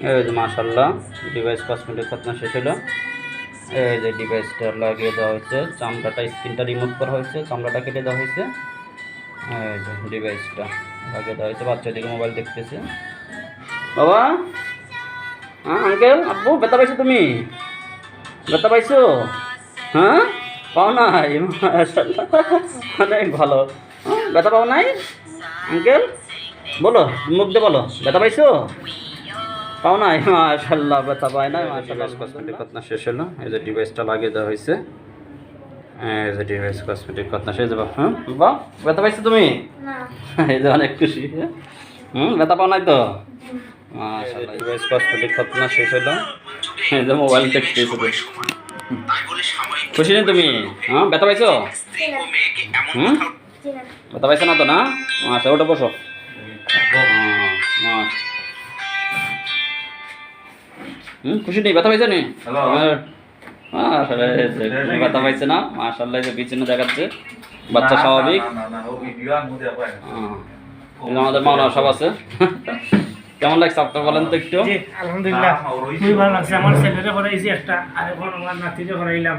এই যে মাশাআল্লাহ ডিভাইস কসমেটিক খতনা শেষ হলো। এই যে ডিভাইসটা লাগিয়ে দেওয়া হয়েছে, চামড়াটা স্ক্রিনটা রিমুভ করা হয়েছে, চামড়াটা কেটে দেওয়া হয়েছে। এই যে ডিভাইসটা লাগিয়ে দেওয়া হয়েছে, বাচ্চা দিকে মোবাইল দেখতেছে। বাবা, হ্যাঁ আঙ্কেল, আব্বু, ব্যথা পাইছো তুমি? ব্যথা পাইছো? হ্যাঁ, পাও নাই? মাশাআল্লাহ, অনেক ভালো। ব্যথা পাও নাই আঙ্কেল? বলো, মুখ দিয়ে বলো, ব্যথা পাইছো? পাও নাই? মাশাআল্লাহ, ব্যথা পায় নাই। মাশাআল্লাহ, কসমেটিক খতনা শেষ হলো। এই যে ডিভাইসটা লাগিয়ে দেওয়া হয়েছে। এই যে ডিভাইস কসমেটিক খতনা শেষ হলো। হ্যাঁ বাহ, ব্যথা পাইছো তুমি? এই যে অনেক খুশি। ব্যথা পাও নাই তো? মাশাআল্লাহ, ডিভাইস কসমেটিক খতনা শেষ হলো। এই যে মোবাইল দেখতেছো তুমি, খুশি নেই তুমি? হ্যাঁ, ব্যথা পাইছো? ব্যথা পাইছো না তো? না, আচ্ছা ওটা বসো। খুশি নেই? ব্যথা পাইছে নি? ব্যথা পাইছে না? মাশাআল্লাহ, যে বিচ্ছিন্ন দেখাচ্ছে, বাচ্চা স্বাভাবিক। আমাদের মাওলানা সব আছে। কেমন লাগছে আপনার বলেন তো একটু? আলহামদুলিল্লাহ, খুবই ভালো লাগছে। আমার ছেলেরে করাইছি একটা, আর এখন আমার নাতিরে করাইলাম।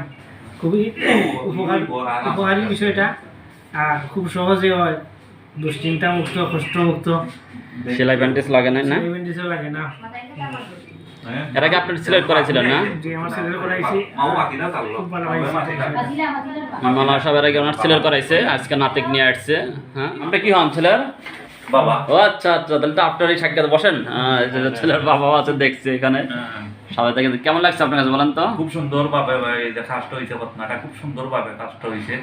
খুবই উপকারী বিষয়টা, আর খুব সহজে হয়, দুশ্চিন্তা মুক্ত, কষ্ট মুক্ত। সেলাই ব্যান্ডেজ লাগে না? না, ব্যান্ডেজও লাগে না। এর আগে আপনি সিলেক্ট করাইছিলেন না? জি, আমার ছেলেরে করাইছি, খুব ভালো হয়েছে। মাওলানা সাহেব এর আগে ওনার সিলেক্ট করাইছে, আজকে নাতিক নিয়ে আসছে। হ্যাঁ, আপনি কি হন ছেলের বাবা? ও আচ্ছা আচ্ছা, তাহলে তো আপনারই সাক্ষাৎ বসেন। ছেলের বাবা আছে দেখছি এখানে সবাই থেকে। কেমন লাগছে আপনার কাছে বলেন তো? খুব সুন্দর ভাবে যে কাজটা হয়েছে, ঘটনাটা খুব সুন্দর ভাবে কাজটা হয়েছে।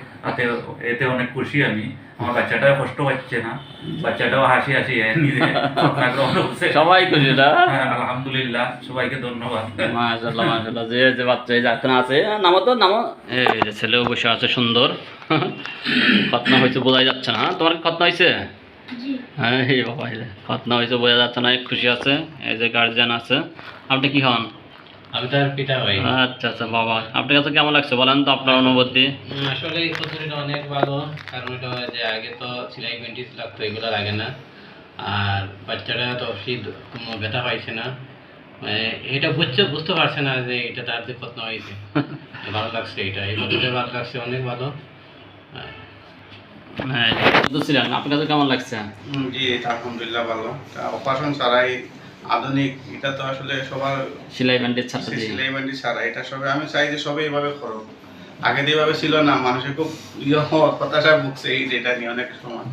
এতে অনেক খুশি আমি। আমার বাচ্চাটাও কষ্ট পাচ্ছে না, বাচ্চাটাও হাসি হাসি নিজে ঘটনা গ্রহণ করছে। সবাই খুশি না? আলহামদুলিল্লাহ, সবাইকে ধন্যবাদ। মাশাআল্লাহ মাশাআল্লাহ, যে যে বাচ্চা এই যে এখানে আছে, নামো তো নামো। এই যে ছেলেও বসে আছে সুন্দর। খতনা হয়েছে বোঝাই যাচ্ছে না। তোমার খতনা হয়েছে? হ্যাঁ, এই বাবা, এই যে খতনা হয়েছে বোঝা যাচ্ছে না, খুশি আছে। এই যে গার্জিয়ান আছে। আপনি কি হন? আমি তার পিতা ভাই। আচ্ছা আচ্ছা বাবা, আপনার কাছে কেমন লাগছে বলেন তো আপনার অনুভূতি? আসলে এই পদ্ধতিটা অনেক ভালো, কারণ এটা যে আগে তো সেলাই ব্যান্ডেজ লাগতো, এগুলো লাগে না। আর বাচ্চাটা তো শীত কোনো ব্যথা পাইছে না, মানে এটা বুঝতে পারছে না যে এটা তার যে যত্ন হয়েছে। ভালো লাগছে, এটা এই পদ্ধতি ভালো লাগছে, অনেক ভালো। হ্যাঁ, ছিলেন, আপনার কাছে কেমন লাগছে? জি, আলহামদুলিল্লাহ ভালো। অপারেশন ছাড়াই আধুনিক, এটা তো আসলে সবার সেলাই ব্যান্ডেজ ছাড়া সেলাই ব্যান্ডেজ ছাড়া, এটা সবাই, আমি চাই যে সবাই এভাবে করো। আগে যেভাবে ছিল না, মানুষের খুব হতাশা ভুগছে এই যেটা নিয়ে অনেক সময়।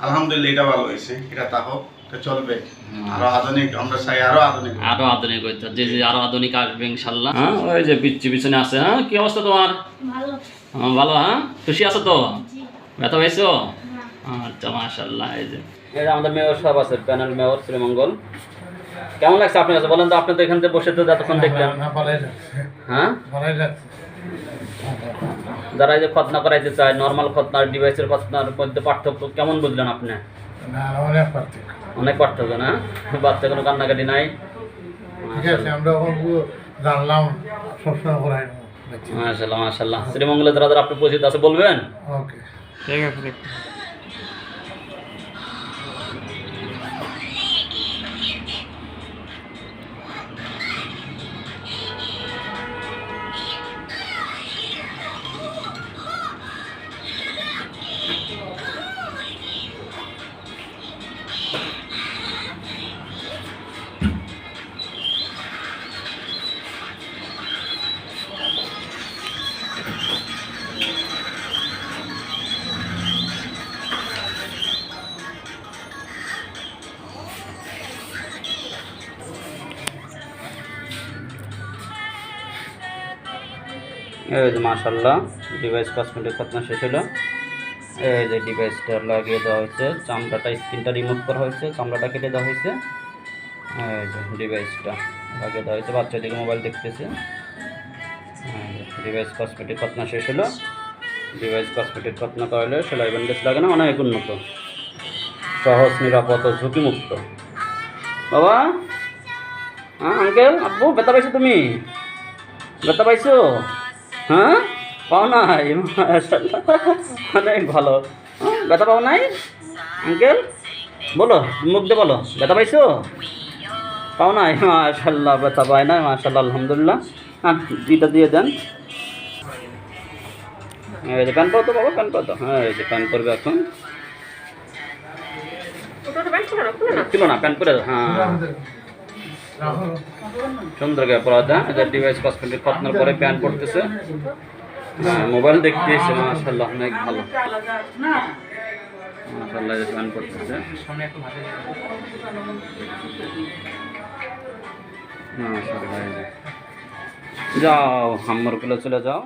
আলহামদুলিল্লাহ, এটা ভালো হয়েছে, এটা তা হোক, এটা চলবে। আরো আধুনিক আমরা চাই, আরো আধুনিক হইতে, যে যে আরো আধুনিক আসবে ইনশাল্লাহ। হ্যাঁ, ওই যে পিছনে আছে। হ্যাঁ, কি অবস্থা তোমার? ভালো। হ্যাঁ, খুশি আছো তো? ব্যথা পাইছো? আচ্ছা মাশাআল্লাহ। এই যে এটা আমাদের মেয়র সাহেব আছে, প্যানেল মেয়র শ্রীমঙ্গল। কেমন লাগছে আপনার কাছে বলেন তো? আপনি তো এখান থেকে বসে তো এতক্ষণ দেখলেন। হ্যাঁ, যারা এই যে খতনা করাইতে চায়, নর্মাল খতনা আর ডিভাইসের খতনার মধ্যে পার্থক্য কেমন বুঝলেন আপনি? অনেক পার্থক্য না? বাচ্চা কোনো কান্নাকাটি নাই? মাশাআল্লাহ মাশাআল্লাহ। শ্রীমঙ্গলে যারা যারা আপনি পরিচিত আছে বলবেন। ঠিক আছে। এই যে মাশাআল্লাহ ডিভাইস কসমেটিক খতনা শেষ হলো। এই যে ডিভাইসটা লাগিয়ে দেওয়া হয়েছে, চামড়াটা স্ক্রিনটা রিমুভ করা হয়েছে, চামড়াটা কেটে দেওয়া হয়েছে। এই যে ডিভাইসটা লাগিয়ে দেওয়া হয়েছে, বাচ্চা দিকে মোবাইল দেখতেছে। ডিভাইস কসমেটিক খতনা শেষ হলো। ডিভাইস কসমেটিক খতনা করালে সেলাই ব্যান্ডেজ লাগে না, অনেক উন্নত, সহজ, নিরাপদ ও ঝুঁকিমুক্ত। বাবা, হ্যাঁ আঙ্কেল, আব্বু, ব্যথা পাইছো তুমি? ব্যথা পাইছো? হ্যাঁ, পাও নাই? মাশাআল্লাহ, অনেক ভালো। ব্যথা পাও নাই আঙ্কেল? বলো, মুখ দিয়ে বলো, ব্যথা পাইছো? পাও নাই মাশাল্লাহ, ব্যথা পায় না মাশাল্লাহ, আলহামদুলিল্লাহ। হ্যাঁ দুইটা দিয়ে দেন। এই যে প্যান পাও তো বাবা, প্যান পাও তো, হ্যাঁ এই যে প্যান করবে এখন। ছিল না প্যান করে দাও, হ্যাঁ সুন্দর করে পড়া দেন। এটা ডিভাইস কসমেটিক খতনার পরে প্যান পড়তেছে, হ্যাঁ মোবাইল দেখতে এসে মাশাল্লাহ অনেক ভালো মাশাল্লাহ, এই যে প্যান পড়তেছে মাশাল্লাহ। এই যে যাও হাম্মার গুলো চলে যাও।